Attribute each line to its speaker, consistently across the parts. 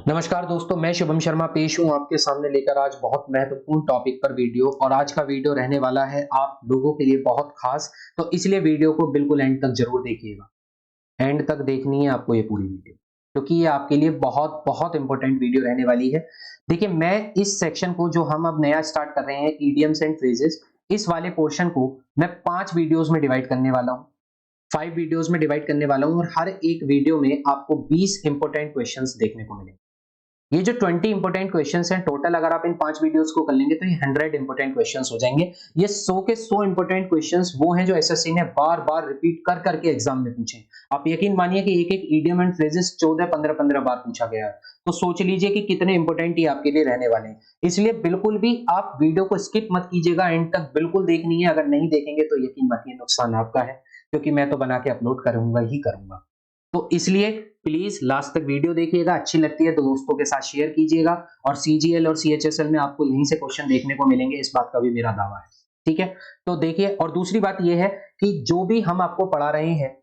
Speaker 1: नमस्कार दोस्तों, मैं शुभम शर्मा पेश हूँ आपके सामने लेकर आज बहुत महत्वपूर्ण टॉपिक पर वीडियो। और आज का वीडियो रहने वाला है आप लोगों के लिए बहुत खास। तो इसलिए वीडियो को बिल्कुल एंड तक जरूर देखिएगा। एंड तक देखनी है आपको ये पूरी वीडियो, क्योंकि ये आपके लिए बहुत बहुत इंपॉर्टेंट वीडियो रहने वाली है। देखिए, मैं इस सेक्शन को जो हम अब नया स्टार्ट कर रहे हैं, इडियम्स एंड फ्रेजेस, इस वाले पोर्शन को मैं 5 वीडियोस में डिवाइड करने वाला हूँ। 5 वीडियोस में डिवाइड करने वाला हूँ और हर एक वीडियो में आपको 20 इंपॉर्टेंट क्वेश्चंस देखने को मिलेंगे। ये जो 20 इंपॉर्टेंट क्वेश्चंस हैं टोटल, अगर आप इन 5 वीडियोस को कर लेंगे तो ये 100 इंपॉर्टेंट क्वेश्चंस हो जाएंगे। ये 100 के 100 इंपॉर्टेंट क्वेश्चंस वो हैं जो एसएससी ने बार बार रिपीट कर करके एग्जाम में पूछे। आप यकीन मानिए कि एक एक इडियम एंड फ्रेजेस 14-15 बार पूछा गया है। तो सोच लीजिए कि कितने इंपॉर्टेंट ये आपके लिए रहने वाले हैं। इसलिए बिल्कुल भी आप वीडियो को स्किप मत कीजिएगा, एंड तक बिल्कुल देखनी है। अगर नहीं देखेंगे तो यकीन मानिए नुकसान आपका है, क्योंकि मैं तो बना के अपलोड करूंगा ही करूंगा। तो इसलिए प्लीज लास्ट तक वीडियो देखिएगा। अच्छी लगती है तो दोस्तों के साथ शेयर कीजिएगा। और सीजीएल और सीएचएसएल में आपको यहीं से क्वेश्चन देखने को मिलेंगे, इस बात का भी मेरा दावा है। ठीक है, तो देखिए, और दूसरी बात यह है कि जो भी हम आपको पढ़ा रहे हैं,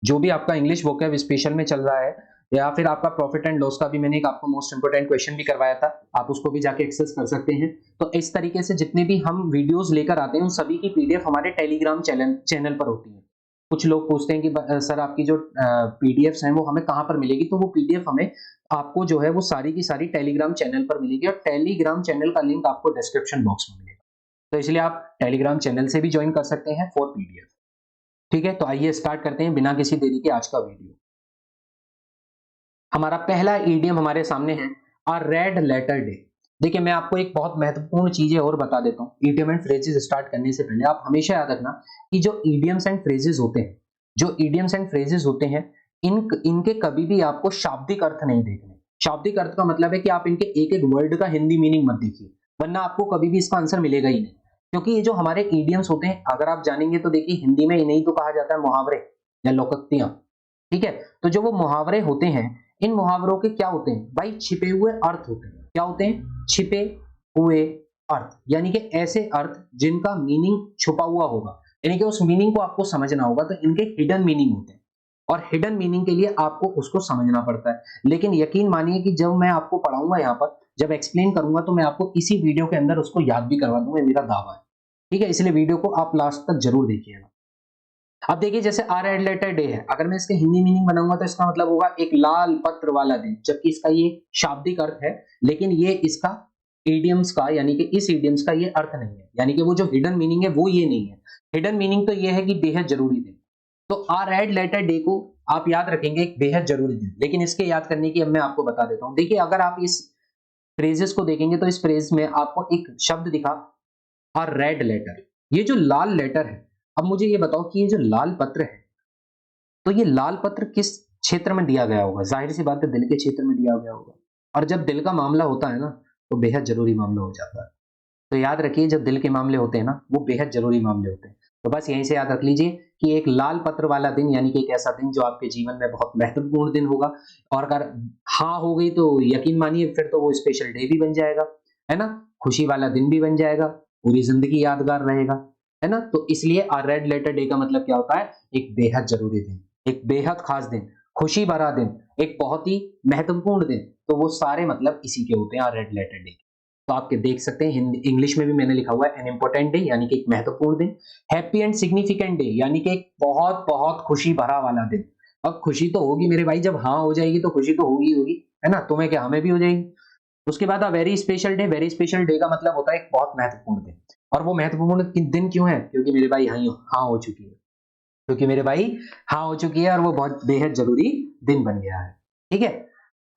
Speaker 1: जो भी आपका इंग्लिश वोकैब स्पेशल में चल रहा है, या फिर आपका प्रॉफिट एंड लॉस का भी मैंने एक आपको मोस्ट इंपोर्टेंट क्वेश्चन भी करवाया था, आप उसको भी जाके एक्सेस कर सकते हैं। तो इस तरीके से जितने भी हम वीडियोस लेकर आते हैं उन सभी की पीडीएफ हमारे टेलीग्राम चैनल पर होती है। कुछ लोग पूछते हैं कि सर आपकी जो पीडीएफ्स हैं वो हमें कहाँ पर मिलेगी। तो वो पीडीएफ हमें आपको जो है वो सारी की सारी टेलीग्राम चैनल पर मिलेगी, और टेलीग्राम चैनल का लिंक आपको डिस्क्रिप्शन बॉक्स में मिलेगा। तो इसलिए आप टेलीग्राम चैनल से भी ज्वाइन कर सकते हैं फॉर पीडीएफ। ठीक है, तो आइए स्टार्ट करते हैं बिना किसी देरी के आज का वीडियो। हमारा पहला ईडीएम हमारे सामने है अ रेड लेटर डे। देखिए, मैं आपको एक बहुत महत्वपूर्ण चीजें और बता देता हूं। ईडीएम एंड फ्रेजेस स्टार्ट करने से पहले आप हमेशा याद रखना कि जो ईडीएम्स एंड फ्रेजेस होते हैं, जो ईडीएम्स एंड फ्रेजेस होते हैं, इनके कभी भी आपको शाब्दिक अर्थ नहीं देखने। शाब्दिक अर्थ का मतलब है कि आप इनके एक एक वर्ड का हिंदी मीनिंग मत देखिए, वरना आपको कभी भी इसका आंसर मिलेगा ही नहीं। क्योंकि ये जो हमारे ईडीएम्स होते हैं, अगर आप जानेंगे तो देखिए, हिंदी में इन्हीं तो कहा जाता है मुहावरे या लोकोक्तियां। ठीक है, तो जो वो मुहावरे होते हैं, इन मुहावरों के क्या होते हैं भाई? छिपे हुए अर्थ होते हैं। क्या होते हैं? छिपे हुए अर्थ, यानी कि ऐसे अर्थ जिनका मीनिंग छुपा हुआ होगा, यानी कि उस मीनिंग को आपको समझना होगा। तो इनके हिडन मीनिंग होते हैं, और हिडन मीनिंग के लिए आपको उसको समझना पड़ता है। लेकिन यकीन मानिए कि जब मैं आपको पढ़ाऊंगा, यहाँ पर जब एक्सप्लेन करूंगा, तो मैं आपको इसी वीडियो के अंदर उसको याद भी करवा दूंगा, मेरा दावा है। ठीक है, इसलिए वीडियो को आप लास्ट तक जरूर देखिएगा। अब देखिए, जैसे आ रेड लेटर डे है, अगर मैं इसके हिंदी मीनिंग बनाऊंगा तो इसका मतलब होगा एक लाल पत्र वाला दिन, जबकि इसका ये शाब्दिक अर्थ है, लेकिन ये इसका इडियम्स का, यानी कि इस इडियम्स का ये अर्थ नहीं है। यानी कि वो जो हिडन मीनिंग है वो ये नहीं है। हिडन मीनिंग तो ये है कि बेहद जरूरी दिन। तो आ रेड लेटर डे को आप याद रखेंगे एक बेहद जरूरी दिन। लेकिन इसके याद करने की अब मैं आपको बता देता हूं। देखिए, अगर आप इस फ्रेजेस को देखेंगे तो इस फ्रेज में आपको एक शब्द दिखा, अ रेड लेटर। ये जो लाल लेटर है, अब मुझे ये बताओ कि ये जो लाल पत्र है, तो ये लाल पत्र किस क्षेत्र में दिया गया होगा? जाहिर सी बात है, दिल के क्षेत्र में दिया गया होगा। और जब दिल का मामला होता है ना, तो बेहद जरूरी मामला हो जाता है। तो याद रखिए, जब दिल के मामले होते हैं ना, वो बेहद जरूरी मामले होते हैं। तो बस यहीं से याद रख लीजिए कि एक लाल पत्र वाला दिन, यानी कि एक ऐसा दिन जो आपके जीवन में बहुत महत्वपूर्ण दिन होगा। और अगर हाँ हो गई तो यकीन मानिए फिर तो वो स्पेशल डे भी बन जाएगा, है ना? खुशी वाला दिन भी बन जाएगा, पूरी जिंदगी यादगार रहेगा, है ना? तो इसलिए आ रेड लेटर डे का मतलब क्या होता है? एक बेहद जरूरी दिन, एक बेहद खास दिन, खुशी भरा दिन, एक बहुत ही महत्वपूर्ण दिन। तो वो सारे मतलब इसी के होते हैं, आ रेड लेटर डे। तो आपके देख सकते हैं, हिंदी इंग्लिश में भी मैंने लिखा हुआ है एन इंपॉर्टेंट डे, यानी कि एक महत्वपूर्ण दिन। हैप्पी एंड सिग्निफिकेंट डे, यानी कि एक बहुत बहुत खुशी भरा वाला दिन। अब खुशी तो होगी मेरे भाई, जब हाँ हो जाएगी तो खुशी तो होगी होगी, है ना? तुम्हें क्या, हमें भी हो जाएगी। उसके बाद very special day. Very special day का मतलब होता है एक बहुत महत्वपूर्ण दिन। और वो महत्वपूर्ण दिन क्यों है? क्योंकि मेरे भाई हाँ हो चुकी है। क्योंकि मेरे भाई हाँ हो चुकी है, और वो बहुत बेहद जरूरी दिन बन गया है। ठीक है,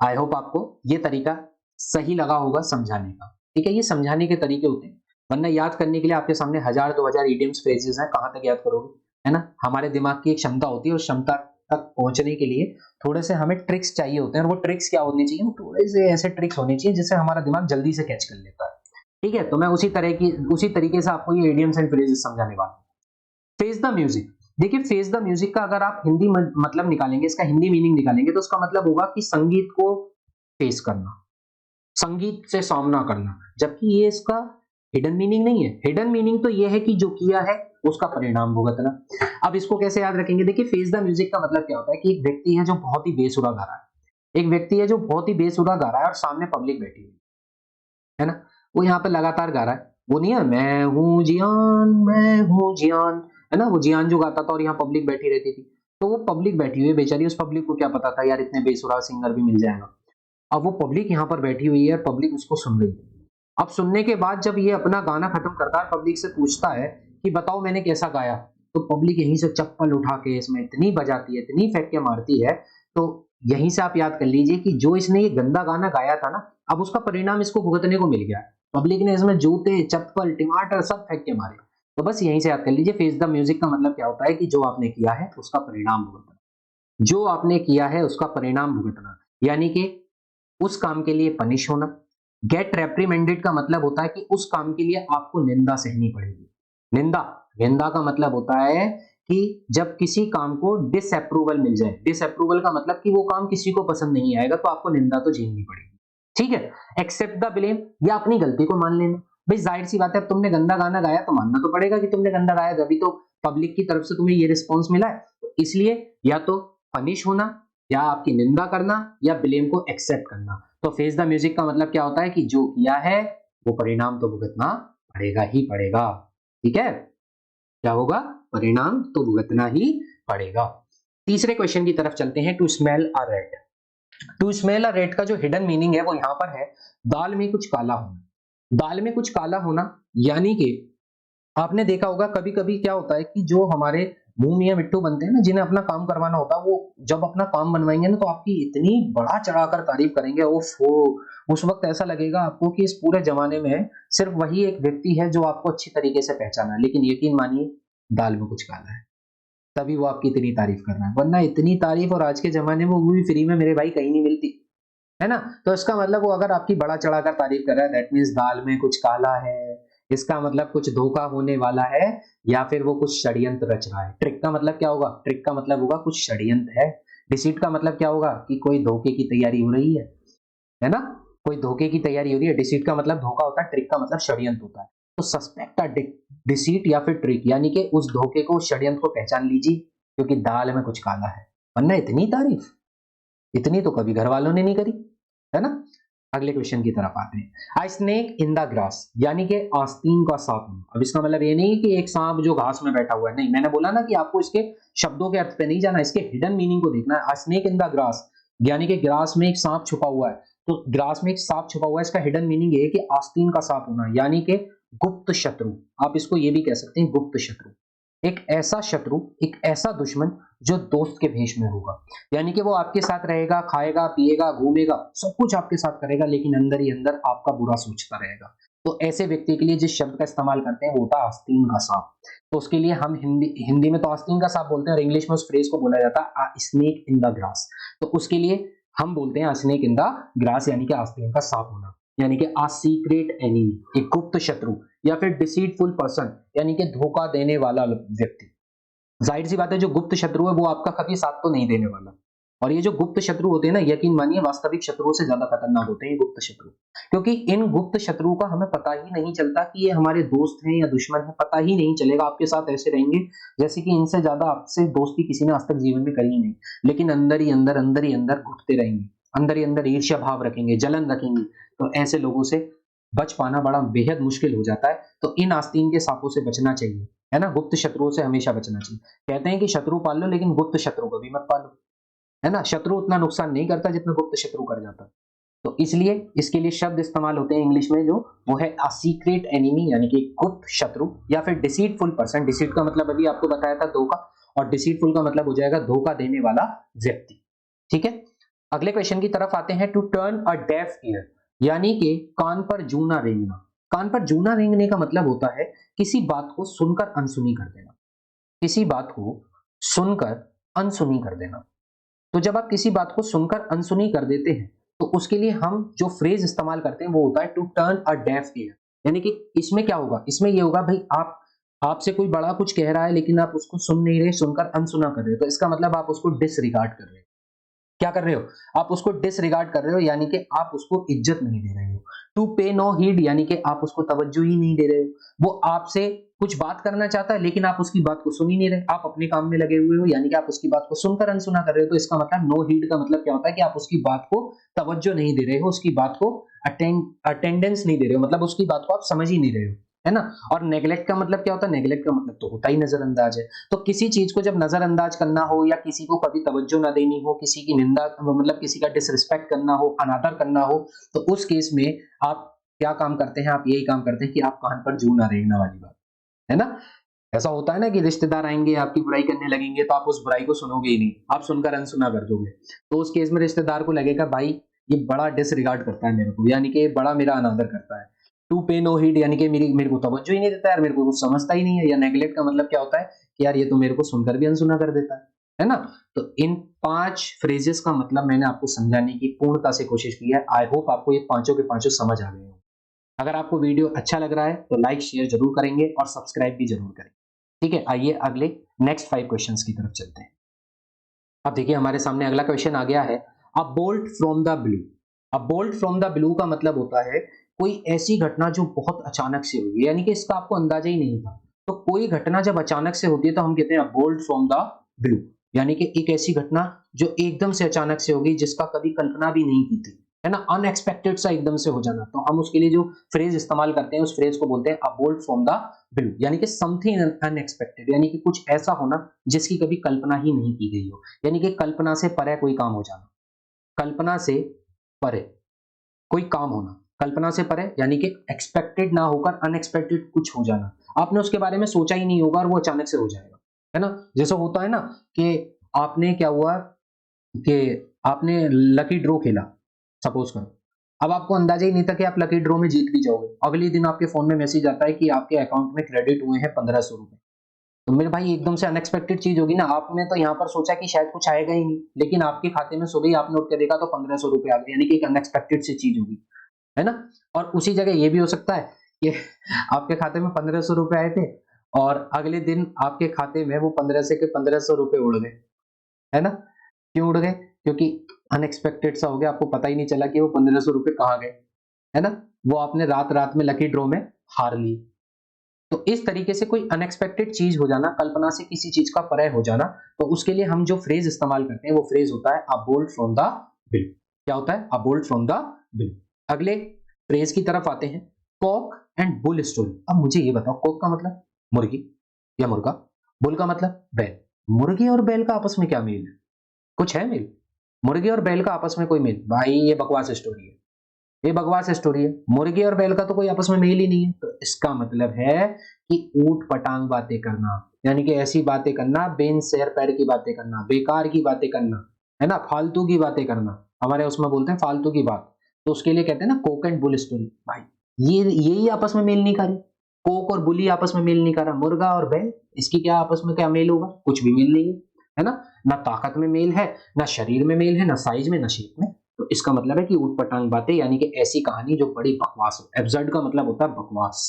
Speaker 1: आई होप आपको ये तरीका सही लगा होगा समझाने का। ठीक है, ये समझाने के तरीके होते हैं, वरना याद करने के लिए आपके सामने 1000-2000 इडियम्स फ्रेजेस हैं, कहां तक याद करोगे? है ना? हमारे दिमाग की एक क्षमता होती है, उस क्षमता तक पहुंचने के लिए थोड़े से हमें ट्रिक्स चाहिए होते हैं। और वो ट्रिक्स क्या होनी चाहिए? वो थोड़े से ऐसे ट्रिक्स होने चाहिए जिससे हमारा दिमाग जल्दी से कैच कर लेता है। ठीक है, तो मैं उसी तरीके से आपको ये इडियम्स एंड फ्रेजेस समझाने वाला हूं। Face the music. देखिए, फेस द म्यूजिक का अगर आप हिंदी मतलब निकालेंगे, इसका हिंदी मीनिंग निकालेंगे, तो उसका मतलब होगा कि संगीत को फेस करना, संगीत से सामना करना। जबकि ये इसका हिडन मीनिंग नहीं है। हिडन मीनिंग तो ये है कि जो किया है उसका परिणाम भुगतना। अब इसको कैसे याद रखेंगे? देखिए, फेस द म्यूजिक का मतलब क्या होता है कि एक व्यक्ति है जो बहुत ही बेसुरा गा रहा है, एक व्यक्ति है जो बहुत ही बेसुरा गा रहा है और सामने पब्लिक बैठी हुई है ना, वो यहाँ पे लगातार गा रहा है, वो नहीं है मैं हूँ जियान, है ना, वो जियान जो गाता था और यहाँ पब्लिक बैठी रहती थी। तो वो पब्लिक बैठी हुई है बेचारी, उस पब्लिक को क्या पता था यार इतने बेसुरा सिंगर भी मिल जाएगा। अब वो पब्लिक यहाँ पर बैठी हुई है, पब्लिक उसको सुन रही है। अब सुनने के बाद जब ये अपना गाना खत्म करता है, पब्लिक से पूछता है कि बताओ मैंने कैसा गाया, तो पब्लिक यहीं से चप्पल उठा के इसमें इतनी बजाती है, इतनी फेंक के मारती है। तो यहीं से आप याद कर लीजिए कि जो इसने ये गंदा गाना गाया था ना, अब उसका परिणाम इसको भुगतने को मिल गया। पब्लिक ने इसमें जूते, चप्पल, टमाटर सब फेंक के मारे। तो बस यहीं से याद कर लीजिए, फेस द म्यूजिक का मतलब क्या होता है कि जो आपने किया है उसका परिणाम भुगतना। जो आपने किया है उसका परिणाम भुगतना, यानी कि उस काम के लिए पनिश होना। गेट रेप्रीमेंडेड का मतलब होता है कि उस काम के लिए आपको निंदा सहनी पड़ेगी। निंदा, निंदा का मतलब होता है कि जब किसी काम को डिसअप्रूवल मिल जाए, डिसअप्रूवल का मतलब कि वो काम किसी को पसंद नहीं आएगा, तो आपको निंदा तो झेलनी पड़ेगी। ठीक है। एक्सेप्ट द ब्लेम, या अपनी गलती को मान लेना। भाई जाहिर सी बात है, अब तुमने गंदा गाना गाया तो मानना तो पड़ेगा कि तुमने गंदा गाया, तभी तो पब्लिक की तरफ से तुम्हें ये रिस्पॉन्स मिला है। तो इसलिए या तो पनिश होना, या आपकी निंदा करना, या ब्लेम को एक्सेप्ट करना। तो फेस द म्यूजिक का मतलब क्या होता है कि जो किया है वो परिणाम तो भुगतना पड़ेगा ही पड़ेगा। ठीक है, क्या होगा, परिणाम तो भुगतना ही पड़ेगा। तीसरे क्वेश्चन की तरफ चलते हैं, to smell a rat. To smell a rat का जो हिडन मीनिंग है वो यहां पर है दाल में कुछ काला होना। दाल में कुछ काला होना, यानी कि आपने देखा होगा कभी कभी क्या होता है कि जो हमारे मुंह मियां मिट्टू बनते हैं ना, जिन्हें अपना काम करवाना होता है, वो जब अपना काम बनवाएंगे ना तो आपकी इतनी बढ़ा चढ़ाकर तारीफ करेंगे, ओफो, उस वक्त ऐसा लगेगा आपको कि इस पूरे जमाने में सिर्फ वही एक व्यक्ति है जो आपको अच्छी तरीके से पहचाना है। लेकिन यकीन मानिए दाल में कुछ काला है, तभी वो आपकी इतनी तारीफ कर रहा है, वरना इतनी तारीफ और आज के जमाने में वो भी फ्री में मेरे भाई कहीं नहीं मिलती, है ना। तो इसका मतलब वो अगर आपकी बड़ा चढ़ाकर तारीफ कर रहा है, दैट मीन्स दाल में कुछ काला है। इसका मतलब कुछ धोखा होने वाला है, या फिर वो कुछ षड्यंत्र रच रहा है। ट्रिक का मतलब क्या होगा, ट्रिक का मतलब होगा कुछ षड्यंत्र है। डिसीट का मतलब क्या होगा कि कोई धोखे की तैयारी हो रही है ना, कोई धोखे की तैयारी हो रही है। डिसीट का मतलब धोखा होता है, ट्रिक का मतलब षड्यंत्र होता है। तो सस्पेक्ट अ डिसीट या फिर ट्रिक, यानी कि उस धोखे को, षड्यंत्र को पहचान लीजिए, क्योंकि दाल में कुछ काला है। वरना इतनी तारीफ, इतनी तो कभी घर वालों ने नहीं करी, है ना। अगले क्वेश्चन की तरफ आते हैं, आई स्नेक इन द ग्रास, यानी कि आस्तीन का सांप होना। अब इसका मतलब ये नहीं कि एक सांप जो घास में बैठा हुआ है, नहीं, मैंने बोला ना कि आपको इसके शब्दों के अर्थ पे नहीं जाना, इसके हिडन मीनिंग को देखना है। आई स्नेक इन द ग्रास, यानी कि ग्रास में एक सांप छुपा हुआ है। तो ग्रास में एक सांप छुपा हुआ है, इसका हिडन मीनिंग ये है कि आस्तीन का सांप होना, यानी कि गुप्त शत्रु। आप इसको ये भी कह सकते हैं, गुप्त शत्रु। एक ऐसा शत्रु, एक ऐसा दुश्मन जो दोस्त के भेष में होगा, यानी कि वो आपके साथ रहेगा, खाएगा, पिएगा, घूमेगा, सब कुछ आपके साथ करेगा, लेकिन अंदर ही अंदर आपका बुरा सोचता रहेगा। तो ऐसे व्यक्ति के लिए जिस शब्द का इस्तेमाल करते हैं वो होता है आस्तीन का सांप। तो उसके लिए हम हिंदी में तो आस्तीन का सांप बोलते हैं, और इंग्लिश में उस फ्रेज को बोला जाता है स्नेक इन द ग्रास। तो उसके लिए हम बोलते हैं स्नेक इन द ग्रास, यानी कि आस्तीन का सांप होना, यानी कि आ सीक्रेट एनिमी, एक गुप्त शत्रु, या फिर डिसीटफुल पर्सन, यानी कि धोखा देने वाला व्यक्ति। जाहिर सी बात है, जो गुप्त शत्रु है वो आपका कभी साथ तो नहीं देने वाला। और ये जो गुप्त शत्रु होते हैं ना, यकीन मानिए वास्तविक शत्रुओं से ज्यादा खतरनाक होते हैं ये गुप्त शत्रु, क्योंकि इन गुप्त शत्रुओं का हमें पता ही नहीं चलता कि ये हमारे दोस्त हैं या दुश्मन हैं, पता ही नहीं चलेगा। आपके साथ ऐसे रहेंगे जैसे कि इनसे ज्यादा आपसे दोस्ती किसी ने आज तक जीवन में करी ही नहीं, लेकिन अंदर ही अंदर घुटते रहेंगे, अंदर ही अंदर ईर्ष्या भाव रखेंगे, जलन रखेंगे। तो ऐसे लोगों से बच पाना बड़ा बेहद मुश्किल हो जाता है। तो इन आस्तीन के सांपों से बचना चाहिए, है ना, गुप्त शत्रुओं से हमेशा बचना चाहिए। कहते हैं कि शत्रु पाल लो, लेकिन गुप्त शत्रु कभी मत पालो, है ना। शत्रु उतना नुकसान नहीं करता जितना गुप्त शत्रु कर जाता। तो इसलिए इसके लिए शब्द इस्तेमाल होते हैं इंग्लिश में, जो वो है अ सीक्रेट एनिमी, यानी कि गुप्त शत्रु, या फिर डिसीटफुल पर्सन। डिसीट का मतलब अभी आपको बताया था धोखा, और डिसीटफुल का मतलब हो जाएगा धोखा देने वाला व्यक्ति। ठीक है, अगले क्वेश्चन की तरफ आते हैं, to turn a deaf ear, यानी कि कान पर जूना रेंगना। कान पर जूना रेंगने का मतलब होता है किसी बात को सुनकर अनसुनी कर देना, किसी बात को सुनकर अनसुनी कर देना। तो जब आप किसी बात को सुनकर अनसुनी कर देते हैं, तो उसके लिए हम जो फ्रेज इस्तेमाल करते हैं वो होता है to turn a deaf ear, यानी कि इसमें क्या होगा, इसमें ये होगा भाई आप, आपसे कोई बड़ा कुछ कह रहा है लेकिन आप उसको सुन नहीं रहे, सुनकर अनसुना कर रहे हो, तो इसका मतलब आप उसको डिसरिगार्ड कर रहे हो। क्या कर रहे हो, आप उसको डिसरिगार्ड कर रहे हो, यानी कि आप उसको इज्जत नहीं दे रहे हो। टू पे नो हीड यानी कि आप उसको तवज्जो ही नहीं दे रहे हो, वो आपसे कुछ बात करना चाहता है लेकिन आप उसकी बात को सुन ही नहीं रहे, आप अपने काम में लगे हुए हो यानी कि आप उसकी बात को सुनकर अनसुना कर रहे हो। तो इसका मतलब नो हीड का मतलब क्या होता है कि आप उसकी बात को तवज्जो नहीं दे रहे हो, उसकी बात को अटेंडेंस नहीं दे रहे हो, मतलब उसकी बात को आप समझ ही नहीं रहे हो, है ना। और नेगलेक्ट का मतलब क्या होता है? नेगलेक्ट का मतलब तो होता ही नजरअंदाज है। तो किसी चीज को जब नजरअंदाज करना हो या किसी को कभी तवज्जो ना देनी हो, किसी की निंदा मतलब किसी का डिसरिस्पेक्ट करना हो, अनादर करना हो, तो उस केस में आप क्या काम करते हैं? आप यही काम करते हैं कि आप कान पर जूं ना रेंगना वाली बात, है ना। ऐसा होता है ना कि रिश्तेदार आएंगे आपकी बुराई करने लगेंगे तो आप उस बुराई को सुनोगे ही नहीं, आप सुनकर अनसुना कर दोगे। तो उस केस में रिश्तेदार को लगेगा भाई ये बड़ा डिसरिगार्ड करता है मेरे को, यानी कि ये बड़ा मेरा अनादर करता है। टू पे नो हीड यानी कि मेरी मेरे को तवज्जो ही नहीं देता यार, मेरे को कुछ समझता ही नहीं है। या नेगलेक्ट का मतलब क्या होता है कि यार ये तो मेरे को सुनकर भी अनसुना कर देता है ना। तो इन 5 फ्रेजेस का मतलब मैंने आपको समझाने की पूर्णता से कोशिश की है। आई होप आपको ये पांचों के पांचों समझ आ गए हो। अगर आपको वीडियो अच्छा लग रहा है तो लाइक शेयर जरूर करेंगे और सब्सक्राइब भी जरूर करें। ठीक है, आइए अगले नेक्स्ट 5 क्वेश्चंस की तरफ चलते हैं। अब देखिए हमारे सामने अगला क्वेश्चन आ गया है, अ bolt from the blue. A bolt from the blue का मतलब होता है कोई ऐसी घटना जो बहुत अचानक से हुई, यानी कि इसका आपको अंदाजा ही नहीं था। तो कोई घटना जब अचानक से होती है तो हम कहते हैं बोल्ट फ्रॉम द ब्लू, यानी कि एक ऐसी घटना जो एकदम से अचानक से होगी जिसका कभी कल्पना भी नहीं की थी, है ना। अनएक्सपेक्टेड सा एकदम से हो जाना, तो हम उसके लिए जो फ्रेज इस्तेमाल करते हैं उस फ्रेज को बोलते हैं अ बोल्ट फ्रॉम द ब्लू, यानी कि समथिंग अनएक्सपेक्टेड, यानी कि कुछ ऐसा होना जिसकी कभी कल्पना ही नहीं की गई हो, यानी कि कल्पना से परे कोई काम हो जाना। कल्पना से परे कोई काम होना, कल्पना से परे यानी कि एक्सपेक्टेड ना होकर अनएक्सपेक्टेड कुछ हो जाना, आपने उसके बारे में सोचा ही नहीं होगा और वो अचानक से हो जाएगा, है ना। जैसे होता है ना कि आपने क्या हुआ कि आपने लकी ड्रॉ खेला, सपोज करो। अब आपको अंदाजा ही नहीं था कि आप लकी ड्रॉ में जीत भी जाओगे। अगले दिन आपके फोन में मैसेज आता है कि आपके अकाउंट में क्रेडिट हुए हैं 1500 रुपए। तो मेरे भाई एकदम से अनएक्सपेक्टेड चीज होगी ना, आपने तो यहाँ पर सोचा कि शायद कुछ आएगा ही नहीं, लेकिन आपके खाते में सुबह ही आपने उठ के देखा तो 1500 रुपए आ गए, यानी कि एक अनएक्सपेक्टेड सी चीज होगी, है ना। और उसी जगह ये भी हो सकता है कि आपके खाते में 1500 रुपए आए थे और अगले दिन आपके खाते में वो 15 से के 1500 रुपए उड़ गए, है ना। क्यों उड़ गए? क्योंकि अनएक्सपेक्टेड सा हो गया, आपको पता ही नहीं चला कि वो 1500 रुपए कहाँ गए, है ना। वो आपने रात रात में लकी ड्रॉ में हार ली। तो इस तरीके से कोई अनएक्सपेक्टेड चीज हो जाना, कल्पना से किसी चीज का परे हो जाना, तो उसके लिए हम जो फ्रेज इस्तेमाल करते हैं वो फ्रेज होता है अ बोल्ट फ्रॉम द ब्लू। क्या होता है? अ बोल्ट फ्रॉम द ब्लू। अगले फ्रेज की तरफ आते हैं, कॉक एंड बुल स्टोरी। अब मुझे ये बताओ, कॉक का मतलब मुर्गी या मुर्गा, बुल का मतलब बैल। मुर्गी और बैल का आपस में क्या मेल है? कुछ है मेल? मुर्गी और बैल का आपस में कोई मेल? भाई ये बकवास स्टोरी है, ये बकवास स्टोरी है। मुर्गी और बैल का तो कोई आपस में मेल ही नहीं है। तो इसका मतलब है कि ऊट पटांग बातें करना, यानी कि ऐसी बातें करना, बेन सैर पैर की बातें करना, बेकार की बातें करना, है ना, फालतू की बातें करना, हमारे उसमें बोलते हैं फालतू की बात। तो उसके लिए कहते हैं ना कोक एंड बुल स्टोरी। भाई ये यही आपस में मेल नहीं खा रही, कोक और बुली आपस में मेल नहीं खा रहा, मुर्गा और बैल, इसकी क्या आपस में क्या मेल होगा? कुछ भी मेल नहीं है ना। ना ताकत में मेल है, ना शरीर में मेल है, ना साइज में, ना शेप में। तो इसका मतलब है कि ऊट पटांग बातें, यानी कि ऐसी कहानी जो बड़ी बकवास हो। एब्सर्ड का मतलब होता है बकवास,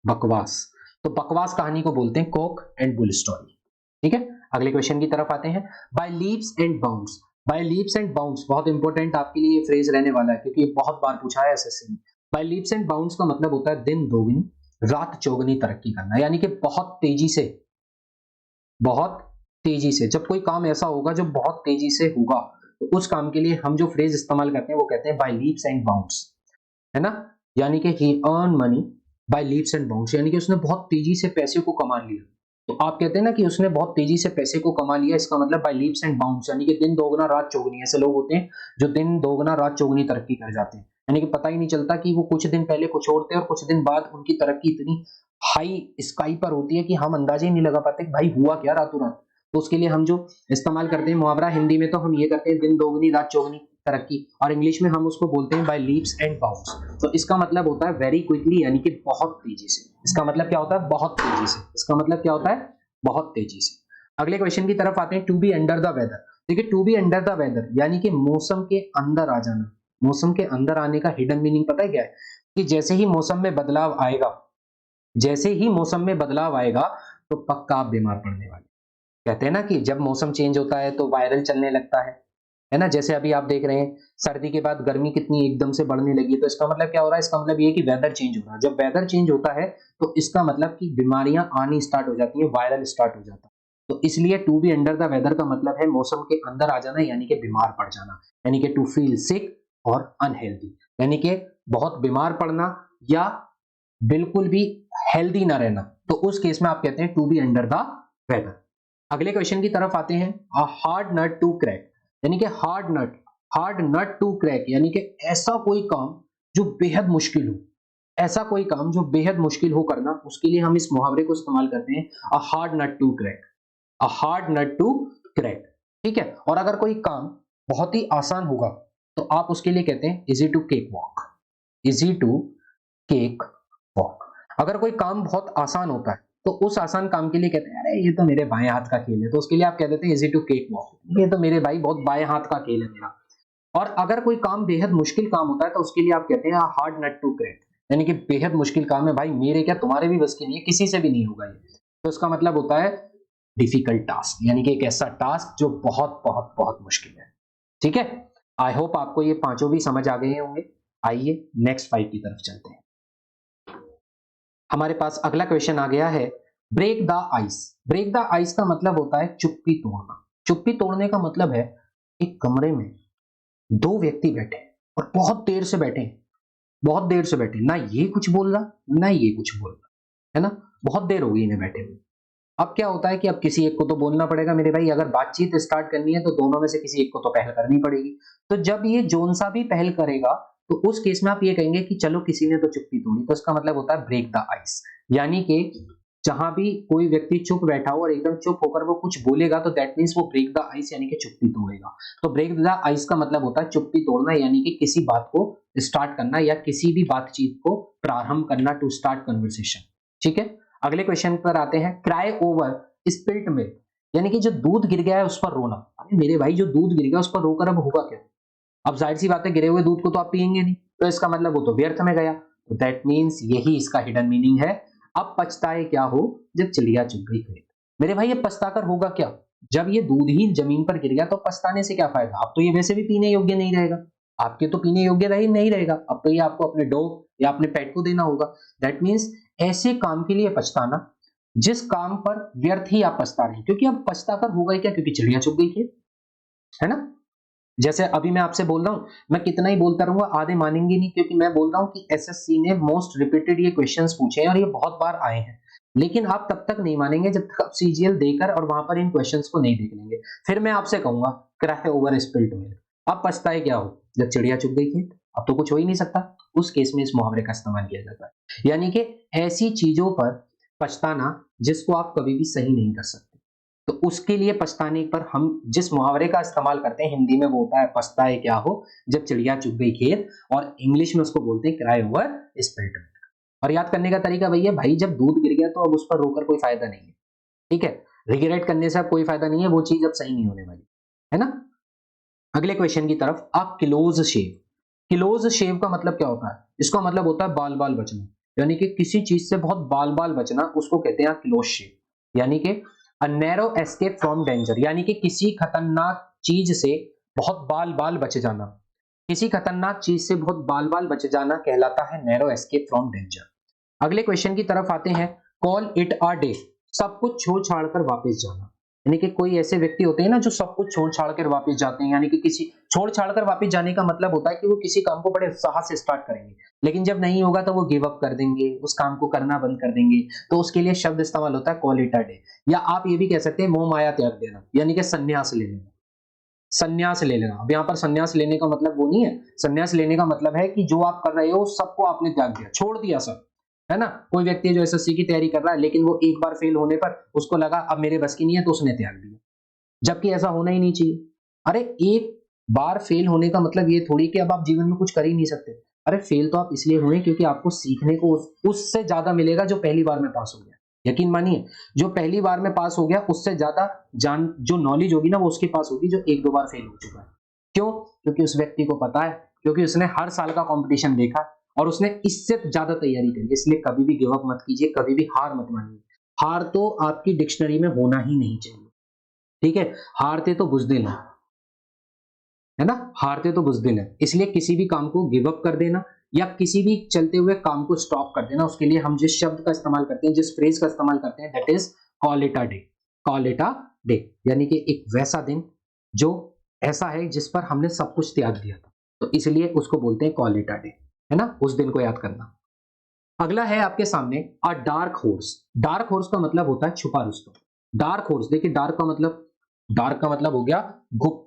Speaker 1: बकवास। तो बकवास कहानी को बोलते हैं कोक एंड बुल स्टोरी। ठीक है, अगले क्वेश्चन की तरफ आते हैं, by leaps and bounds. By leaps and bounds बहुत इंपॉर्टेंट आपके लिए ये फ्रेज रहने वाला है, क्योंकि ये बहुत बार पूछा है एसएससी में। बाय लीप्स एंड बाउंड्स का मतलब होता है दिन दोगुनी रात चौगुनी तरक्की करना, यानी कि बहुत तेजी से, बहुत तेजी से जब कोई काम ऐसा होगा जो बहुत तेजी से होगा, तो उस काम के लिए हम जो फ्रेज इस्तेमाल करते हैं वो कहते हैं बाय लीप्स एंड बाउंड्स, है ना। यानी कि he earn money by leaps and bounds, यानी कि उसने बहुत तेजी से पैसे को कमा लिया। तो आप कहते हैं ना कि उसने बहुत तेजी से पैसे को कमा लिया, इसका मतलब बाय लीप्स एंड बाउंड्स, यानी कि दिन दोगुना रात चौगुनी। ऐसे लोग होते हैं जो दिन दोगुना रात चौगुनी तरक्की कर जाते हैं, यानी कि पता ही नहीं चलता कि वो कुछ दिन पहले कुछ और थे और कुछ दिन बाद उनकी तरक्की इतनी हाई स्काई पर होती है कि हम अंदाजा ही नहीं लगा पाते कि भाई हुआ क्या रातों रात। तो उसके लिए हम जो इस्तेमाल करते हैं मुहावरा, हिंदी में तो हम ये करते हैं दिन दोगुनी रात चौगुनी तरक्की, और इंग्लिश में हम उसको बोलते हैं बाय लीप्स एंड बाउंड्स। तो इसका मतलब होता है वेरी क्विकली, यानी कि बहुत तेजी से। इसका मतलब क्या होता है? बहुत तेजी से। इसका मतलब क्या होता है? बहुत तेजी से। अगले क्वेश्चन की तरफ आते हैं, to be under the weather. देखिए to be under the weather यानी कि मौसम के अंदर आ जाना। मौसम के अंदर आने का हिडन मीनिंग पता है क्या है? कि जैसे ही मौसम में बदलाव आएगा, जैसे ही मौसम में बदलाव आएगा तो पक्का आप बीमार पड़ने वाले। कहते हैं ना कि जब मौसम चेंज होता है तो वायरल चलने लगता है, है ना। जैसे अभी आप देख रहे हैं सर्दी के बाद गर्मी कितनी एकदम से बढ़ने लगी है, तो इसका मतलब क्या हो रहा है, इसका मतलब ये है कि वेदर चेंज हो रहा है। जब वेदर चेंज होता है तो इसका मतलब कि बीमारियां आनी स्टार्ट हो जाती है, वायरल स्टार्ट हो जाता है। तो इसलिए to be under the weather का मतलब है मौसम के अंदर आ जाना, यानी कि बीमार पड़ जाना, यानी कि टू फील सिक और अनहेल्दी, यानी कि बहुत बीमार पड़ना या बिल्कुल भी हेल्दी ना रहना। तो उस केस में आप कहते हैं to be under the weather. अगले क्वेश्चन की तरफ आते हैं। A hard nut to crack, यानी कि हार्ड नट टू क्रैक, यानी कि ऐसा कोई काम जो बेहद मुश्किल हो, ऐसा कोई काम जो बेहद मुश्किल हो करना, उसके लिए हम इस मुहावरे को इस्तेमाल करते हैं a hard nut to crack. A hard nut to crack, ठीक है। और अगर कोई काम बहुत ही आसान होगा तो आप उसके लिए कहते हैं easy to cake walk, easy to cake walk. अगर कोई काम बहुत आसान होता है तो उस आसान काम के लिए कहते हैं अरे ये तो मेरे बाएं हाथ का खेल है, तो उसके लिए आप कह देते हैं इजी टू केक वॉक, ये तो मेरे भाई बहुत बाएं हाथ का खेल है मेरा। और अगर कोई काम बेहद मुश्किल काम होता है तो उसके लिए आप कहते हैं हार्ड नट टू क्रैक, यानी कि बेहद मुश्किल काम है भाई, मेरे क्या तुम्हारे भी बस की नहीं है, किसी से भी नहीं होगा ये। तो इसका मतलब होता है डिफिकल्ट टास्क, यानी कि एक ऐसा टास्क जो बहुत बहुत बहुत मुश्किल है। ठीक है, आई होप आपको ये पांचों भी समझ आ गए होंगे। आइए नेक्स्ट फाइव की तरफ चलते हैं। हमारे पास अगला क्वेश्चन आ गया है, break the ice. Break the ice का मतलब होता है चुप्पी तोड़ना। चुप्पी तोड़ने का मतलब है एक कमरे में दो व्यक्ति बैठे हैं और बहुत देर से बैठे हैं, बहुत देर से बैठे, ना ये कुछ बोल रहा ना ये कुछ बोल रहा, है ना, बहुत देर हो गई इन्हें बैठे हुए। अब क्या होता है कि अब किसी एक को तो बोलना पड़ेगा मेरे भाई, अगर बातचीत स्टार्ट करनी है तो दोनों में से किसी एक को तो पहल करनी पड़ेगी। तो जब ये जोन सा भी पहल करेगा तो उस केस में आप ये कहेंगे कि चलो किसी ने तो चुप्पी तोड़ी, तो इसका मतलब होता है ब्रेक द आइस, यानी कि जहां भी कोई व्यक्ति चुप बैठा हो और एकदम चुप होकर वो कुछ बोलेगा तो दैट मीन्स वो ब्रेक द आइस यानी कि चुप्पी तोड़ेगा। तो ब्रेक द आइस का मतलब होता है चुप्पी तोड़ना, यानी कि किसी बात को स्टार्ट करना या किसी भी बातचीत को प्रारंभ करना, टू स्टार्ट कन्वर्सेशन। ठीक है, अगले क्वेश्चन पर आते हैं। क्राई ओवर स्पिल्ट मिल्क, यानी कि जो दूध गिर गया है उस पर रोना। अरे मेरे भाई जो दूध गिर गया उस पर रोकर अब होगा क्या? अब जाहिर सी बात है गिरे हुए दूध को तो आप पिएंगे नहीं, तो इसका मतलब वो तो व्यर्थ में गया। तो दैट मीन्स यही इसका हिडन मीनिंग है। अब पछताए क्या हो जब चिड़िया चुग गई खेत। मेरे भाई ये पछताकर होगा क्या? जब ये दूध ही जमीन पर गिर गया तो पछताने से क्या फायदा, अब तो ये वैसे भी पीने योग्य नहीं रहेगा, आपके तो पीने योग्य रही नहीं रहेगा, अब तो ये आपको अपने डॉग या अपने पेट को देना होगा। दैट मीन्स ऐसे काम के लिए पछताना जिस काम पर व्यर्थ ही आप पछता रहे हैं, क्योंकि अब पछताकर होगा ही क्या, क्योंकि चिड़िया चुग गई खेत, है ना। जैसे अभी मैं आपसे बोल रहा हूं, मैं कितना ही बोलता रहूंगा आधे मानेंगे नहीं, क्योंकि मैं बोल रहा हूं कि एसएससी ने मोस्ट रिपीटेड ये क्वेश्चंस पूछे हैं और ये बहुत बार आए हैं। लेकिन आप तब तक नहीं मानेंगे जब तक आप सीजीएल देकर और वहां पर इन क्वेश्चंस को नहीं देख लेंगे। फिर मैं आपसे कहूंगा क्राई ओवर स्पिल्ट मिल्क, अब पछताए क्या हो जब चिड़िया चुग गई खेत, अब तो कुछ हो ही नहीं सकता। उस केस में इस मुहावरे का इस्तेमाल किया जाता है, यानी कि ऐसी चीजों पर पछताना जिसको आप कभी भी सही नहीं कर सकते। तो उसके लिए पछताने पर हम जिस मुहावरे का इस्तेमाल करते हैं हिंदी में वो होता है पछताए क्या हो जब चिड़िया चुग गई खेत, और इंग्लिश में उसको बोलते हैं क्राई ओवर स्पिल्ट मिल्क। और याद करने का तरीका भैया, भाई जब दूध गिर गया तो अब उस पर रोकर कोई फायदा नहीं है, ठीक है, रिग्रेट करने से अब कोई फायदा नहीं है, वो चीज अब सही नहीं होने वाली, है ना। अगले क्वेश्चन की तरफ, अ क्लोज शेव। क्लोज शेव का मतलब क्या होता है? इसका मतलब होता है बाल बाल बचना, यानी कि किसी चीज से बहुत बाल बाल बचना, उसको कहते हैं क्लोज शेव। यानी कि a narrow escape from danger, यानी कि किसी खतरनाक चीज से बहुत बाल बाल बच जाना, किसी खतरनाक चीज से बहुत बाल बाल बच जाना कहलाता है नैरो एस्केप फ्रॉम डेंजर। अगले क्वेश्चन की तरफ आते हैं। कॉल इट अ डे, सब कुछ छोड़ छाड़ कर वापस जाना, यानी कि कोई ऐसे व्यक्ति होते हैं ना जो सब कुछ छोड़ छाड़ कर वापस जाते हैं, यानी कि किसी छोड़ छाड़ कर वापस जाने का मतलब होता है कि वो किसी काम को बड़े उत्साह से स्टार्ट करेंगे, लेकिन जब नहीं होगा तो वो गिव अप कर देंगे, उस काम को करना बंद कर देंगे। तो उसके लिए शब्द इस्तेमाल होता है कॉल इट अ डे, या आप ये भी कह सकते हैं मोह माया त्याग देना, यानी कि संन्यास ले लेना। संन्यास ले लेना, अब यहाँ पर संन्यास लेने का मतलब वो नहीं है, संन्यास लेने का मतलब है कि जो आप कर रहे हो सबको आपने त्याग दिया, छोड़ दिया सब, है ना। कोई व्यक्ति जो एसएससी की तैयारी कर रहा है लेकिन वो एक बार फेल होने पर उसको लगा अब मेरे बस की नहीं है तो उसने त्याग दिया, जबकि ऐसा होना ही नहीं चाहिए। अरे एक बार फेल होने का मतलब ये थोड़ी कि अब आप जीवन में कुछ कर ही नहीं सकते। अरे फेल तो आप इसलिए हुए क्योंकि आपको सीखने को उससे ज्यादा मिलेगा जो पहली बार में पास हो गया। यकीन मानिए, जो पहली बार में पास हो गया उससे ज्यादा जान जो नॉलेज होगी ना वो उसके पास होगी जो एक दो बार फेल हो चुका है। क्यों? क्योंकि उस व्यक्ति को पता है, क्योंकि उसने हर साल का कंपटीशन देखा और उसने इससे ज्यादा तैयारी करी। इसलिए कभी भी गिव अप मत कीजिए, कभी भी हार मत मानिए। हार तो आपकी डिक्शनरी में होना ही नहीं चाहिए, ठीक है, हारते तो बुजदिल हैं। है ना, हारते तो बुज़दिल है। इसलिए किसी भी काम को गिव अप कर देना या किसी भी चलते हुए काम को स्टॉप कर देना, उसके लिए हम जिस शब्द का इस्तेमाल करते हैं, जिस फ्रेज का इस्तेमाल करते हैं, that is call it a day. Call it a day यानी कि एक वैसा दिन जो ऐसा है जिस पर हमने सब कुछ त्याग दिया था, तो इसलिए उसको बोलते हैं कॉल इट अ डे, है ना, उस दिन को याद करना। अगला है आपके सामने अ डार्क हॉर्स। डार्क हॉर्स का मतलब होता है छुपा रुस्तम। डार्क हॉर्स, देखिए डार्क का मतलब हो गया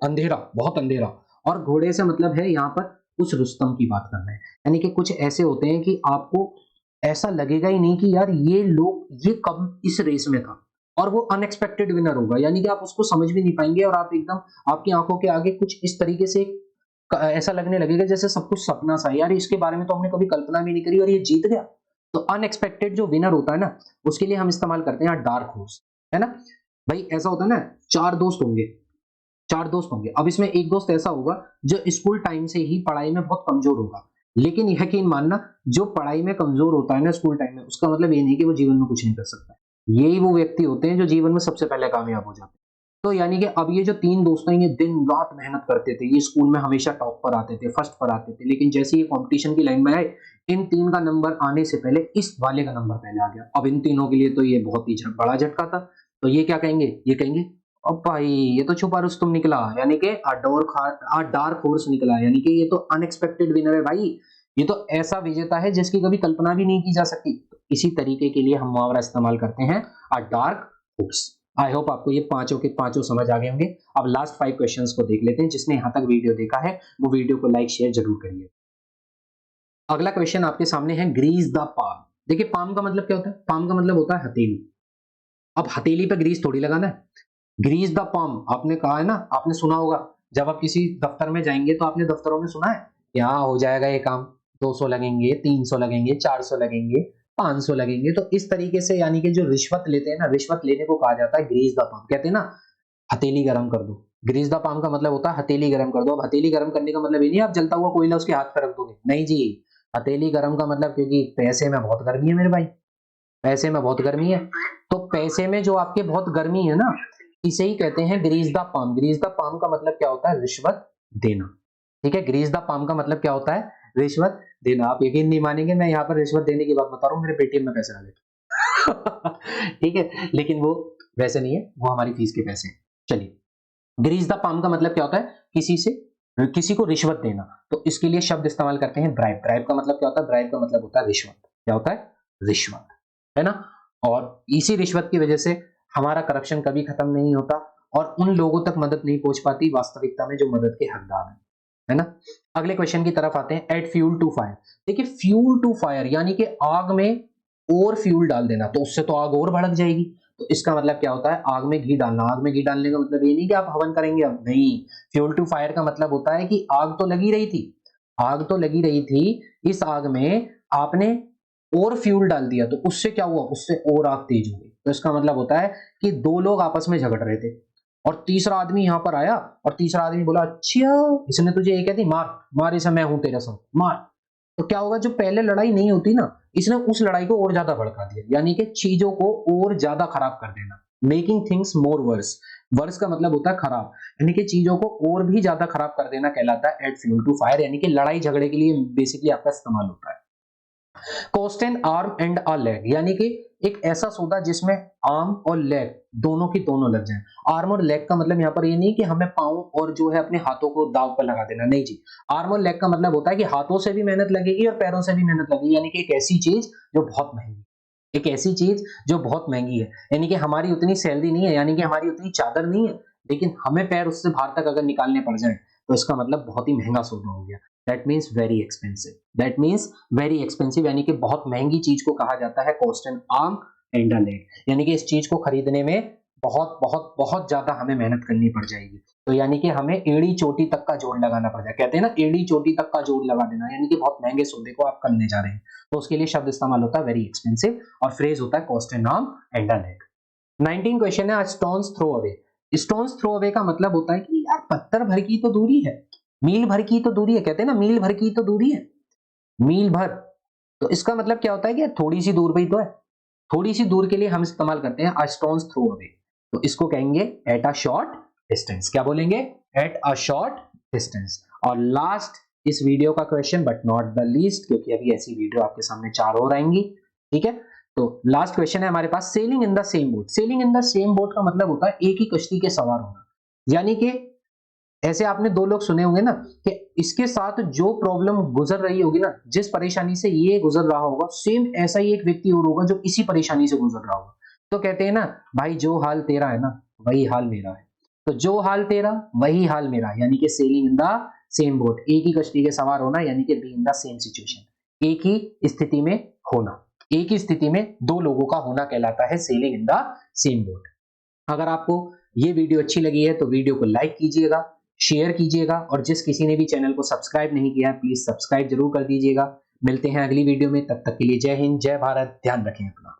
Speaker 1: अंधेरा, बहुत अंधेरा, और घोड़े से मतलब है यहाँ पर उस रुस्तम की बात करना है। यानी कि कुछ ऐसे होते हैं कि आपको ऐसा लगेगा ही नहीं कि यार ये कब इस रेस में था, और वो अनएक्सपेक्टेड विनर होगा, यानी कि आप उसको समझ भी नहीं पाएंगे और आप एकदम आपकी आंखों के आगे कुछ इस तरीके से ऐसा लगने लगेगा जैसे सब कुछ सपना सा है, यार इसके बारे में तो हमने कभी कल्पना भी नहीं करी और ये जीत गया। तो अनएक्सपेक्टेड जो विनर होता है ना, उसके लिए हम इस्तेमाल करते हैं डार्क हॉर्स, है ना। भाई ऐसा होता है ना, चार दोस्त होंगे, अब इसमें एक दोस्त ऐसा होगा जो स्कूल टाइम से ही पढ़ाई में बहुत कमजोर होगा, लेकिन यकीन मानना, जो पढ़ाई में कमजोर होता है ना स्कूल टाइम में, उसका मतलब ये नहीं कि वो जीवन में कुछ नहीं कर सकता। यही वो व्यक्ति होते हैं जो जीवन में सबसे पहले कामयाब हो जाते हैं। तो यानी कि अब ये जो तीन दोस्त हैं, ये दिन रात मेहनत करते थे, ये स्कूल में हमेशा टॉप पर आते थे, फर्स्ट पर आते थे, लेकिन जैसे ये कंपटीशन की लाइन में आए, इन तीन का नंबर आने से पहले इस वाले का नंबर पहले आ गया। अब इन तीनों के लिए तो ये बहुत ही बड़ा झटका था। तो ये क्या कहेंगे, ये कहेंगे अब भाई ये तो छुपा रुस्तम निकला, यानी कि डार्क हॉर्स निकला, यानी कि ये तो अनएक्सपेक्टेड विनर है भाई, ये तो ऐसा विजेता है जिसकी कभी कल्पना भी नहीं की जा सकती। तो इसी तरीके के लिए हम मुहावरा इस्तेमाल करते हैं अ डार्क हॉर्स। आई होप आपको ये पांचों के पांचों समझ आ गए होंगे। अब लास्ट 5 क्वेश्चंस को देख लेते हैं। जिसने यहां तक वीडियो देखा है वो वीडियो को लाइक शेयर जरूर करिए। अगला क्वेश्चन आपके सामने है, ग्रीस द पाम। देखिए पाम का मतलब क्या होता है, पाम का मतलब होता है हथेली। अब हथेली पे ग्रीस थोड़ी लगाना है। ग्रीस द पाम आपने कहा है ना, आपने सुना होगा, जब आप किसी दफ्तर में जाएंगे तो आपने दफ्तरों में सुना है, यहाँ हो जाएगा ये काम, 200 लगेंगे, 300 लगेंगे, 400 लगेंगे, 500 लगेंगे। तो इस तरीके से यानी कि जो रिश्वत लेते हैं ना, रिश्वत लेने को कहा जाता है ग्रीस द पाम। कहते हैं ना हथेली गरम कर दो, ग्रीस द पाम का मतलब होता है हथेली गरम कर दो। अब हथेली गरम करने का मतलब ये नहीं आप जलता हुआ कोयला उसके हाथ पर रख दोगे, नहीं जी। हथेली गरम का मतलब, क्योंकि पैसे में बहुत गर्मी है मेरे भाई, पैसे में बहुत गर्मी है, तो पैसे में जो आपके बहुत गर्मी है ना, इसे ही कहते हैं grease the palm. Grease the palm का मतलब क्या होता है, रिश्वत देना। ठीक है, ग्रीस द पाम का मतलब क्या होता है, रिश्वत देना। आप यकीन नहीं मानेंगे, मैं यहाँ पर रिश्वत देने की बात बता रहा हूँ, मेरे पेटीएम में पैसे डाले। ठीक है, लेकिन वो वैसे नहीं है, वो हमारी फीस के पैसे हैं। चलिए, ग्रीस द पाम का मतलब क्या होता है, किसी को रिश्वत देना। तो इसके लिए शब्द इस्तेमाल करते हैं ब्राइब। ब्राइब का मतलब क्या होता है, ब्राइब का मतलब होता है रिश्वत। क्या होता है, रिश्वत, है ना। और इसी रिश्वत की वजह से हमारा करप्शन कभी खत्म नहीं होता और उन लोगों तक मदद नहीं पहुंच पाती वास्तविकता में जो मदद के हकदार हैं, है ना। अगले क्वेश्चन की तरफ आते हैं, एड फ्यूल टू फायर। देखिए फ्यूल टू फायर यानी कि आग में और फ्यूल डाल देना, तो उससे तो आग और भड़क जाएगी। तो इसका मतलब क्या होता है, आग में घी डालना। आग में घी डालने का मतलब ये नहीं कि आप हवन करेंगे, अब नहीं। फ्यूल टू फायर का मतलब होता है कि आग तो लगी रही थी, आग तो लगी रही थी, इस आग में आपने और फ्यूल डाल दिया, तो उससे क्या हुआ, उससे और आग तेज हो गई। तो इसका मतलब होता है कि दो लोग आपस में झगड़ रहे थे और तीसरा आदमी यहां पर आया और तीसरा आदमी बोला, अच्छा इसने तुझे ये कहती, मार मार इसे, मैं हूं तेरे संग, मार। तो क्या होगा, जो पहले लड़ाई नहीं होती ना, इसने उस लड़ाई को और ज्यादा भड़का दिया, यानी कि चीजों को और ज्यादा खराब कर देना। Making things more worse. Worse का मतलब होता है खराब, यानी कि चीजों को और भी ज्यादा खराब कर देना कहलाता है एड फ्यूल टू फायर, यानी कि लड़ाई झगड़े के लिए बेसिकली आपका इस्तेमाल होता है। Cost an arm and a leg, यानी कि एक ऐसा सौदा जिसमें आर्म और लेग दोनों की दोनों लग जाएं। आर्म और लेग का मतलब यहाँ पर ये नहीं कि हमें पांव और जो है अपने हाथों को दाव पर लगा देना, नहीं जी। आर्म और लेग का मतलब होता है कि हाथों से भी मेहनत लगेगी और पैरों से भी मेहनत लगेगी, यानी कि एक ऐसी चीज जो बहुत महंगी, एक ऐसी चीज जो बहुत महंगी है, यानी कि हमारी उतनी सैलरी नहीं है, यानी कि हमारी उतनी चादर नहीं है, लेकिन हमें पैर उससे बाहर तक अगर निकालने पड़ जाए तो इसका मतलब बहुत ही महंगा सौदा हो गया। That means very expensive, that means very expensive, यानी कि बहुत महंगी चीज को कहा जाता है cost an arm and a leg, यानी कि इस चीज को खरीदने में बहुत बहुत बहुत ज्यादा हमें मेहनत करनी पड़ जाएगी। तो यानी कि हमें एड़ी चोटी तक का जोड़ लगाना पड़ जाए, कहते हैं ना एड़ी चोटी तक का जोड़ लगा देना, यानी कि बहुत महंगे सौदे को आप करने जा रहे हैं। तो उसके लिए शब्द इस्तेमाल होता है वेरी एक्सपेंसिव और फ्रेज होता है cost an arm and a leg. 19 question है, stone's throw away. Stone's throw away का मतलब होता है कि यार पत्थर भर की तो दूरी है, मील भर की तो दूरी है, कहते हैं ना मील भर की तो दूरी है, मील भर। तो इसका मतलब क्या होता है कि थोड़ी सी दूर पे ही तो है, थोड़ी सी दूर के लिए हम इस्तेमाल करते हैं अ स्टोन्स थ्रो अवे। तो इसको कहेंगे एट अ शॉर्ट डिस्टेंस। क्या बोलेंगे, एट अ शॉर्ट डिस्टेंस। और लास्ट इस वीडियो का question but not the least, क्योंकि अभी ऐसी वीडियो आपके सामने 4 और आएंगी, ठीक है। तो लास्ट क्वेश्चन है हमारे पास, sailing in the same boat. Sailing in the same boat का मतलब होता है एक ही कश्ती के सवार होना। यानी कि ऐसे आपने दो लोग सुने होंगे ना कि इसके साथ जो प्रॉब्लम गुजर रही होगी ना, जिस परेशानी से ये गुजर रहा होगा, सेम ऐसा ही एक व्यक्ति और होगा जो इसी परेशानी से गुजर रहा होगा। तो कहते हैं ना भाई, जो हाल तेरा है ना वही हाल मेरा है। तो जो हाल तेरा वही हाल मेरा, यानी कि selling in the same boat, एक ही कश्ती के सवार होना, यानी कि be in the same situation, एक ही स्थिति में होना, एक ही स्थिति में दो लोगों का होना कहलाता है selling in the same boat. अगर आपको ये वीडियो अच्छी लगी है तो वीडियो को लाइक कीजिएगा, शेयर कीजिएगा, और जिस किसी ने भी चैनल को सब्सक्राइब नहीं किया है प्लीज सब्सक्राइब जरूर कर दीजिएगा। मिलते हैं अगली वीडियो में, तब तक के लिए जय हिंद, जय भारत, ध्यान रखें अपना।